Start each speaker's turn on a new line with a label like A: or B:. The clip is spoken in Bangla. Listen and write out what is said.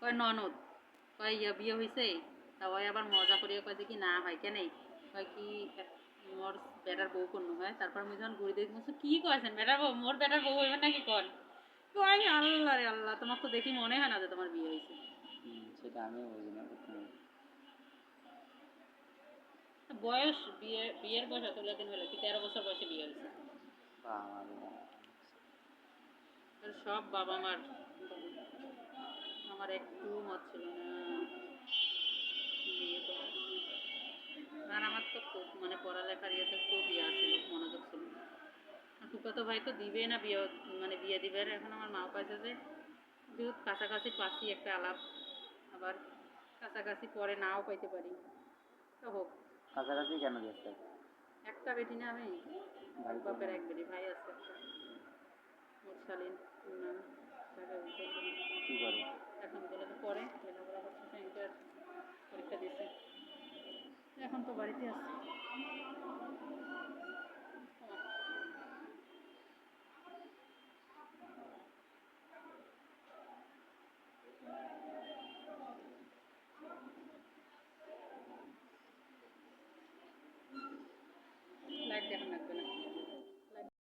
A: কয় ননদ, কয় বিয়ে হয়েছে, তা ওই আবার মজা করিয়া কয় যে কি না হয় কেন, কয় কি মোর বেটার বউ কোনো হয়। তারপর আমি যখন ঘুরে দেখি কি কয়েছেন বেটার বউ, মোর বেটার বউ হইবেন নাকি কন। কয় আল্লাহ রে আল্লাহ, তোমার তো দেখি মনে হয় না যে তোমার বিয়ে হয়েছে।
B: সেটা আমিও বুঝি না।
A: বয়স বিয়ের বয়স এতগুলো দিন হলো কি 13 বছর বয়সে বিয়ে হয়েছে। সব বাবা মার, আমার একটু মত ছিল না বিয়ে করার। আর আমার তো খুব মানে পড়ালেখার ইয়েতে খুব ইয়ে ছিল, মনোযোগ ছিল। ফুফাতো ভাই তো দিবে না বিয়ে, মানে বিয়ে দিবে। এখন আমার মাও কাছে যে যেহেতু কাছাকাছি পাচ্ছি একটা আলাপ, আবার কাছাকাছি পরে নাও পাইতে পারি, তো হোক।
B: কাছাকাছি কেন গেছে?
A: একটা বেটি না আমি, বাপের এক বেটি, ভাই আছে একটা মুরসালিন নাম,
B: কি করে?
A: এখন বলে তো পরে লেখাপড়া করছে, ইন্টার পরীক্ষা দিয়েছে, এখন তো বাড়িতে আছে।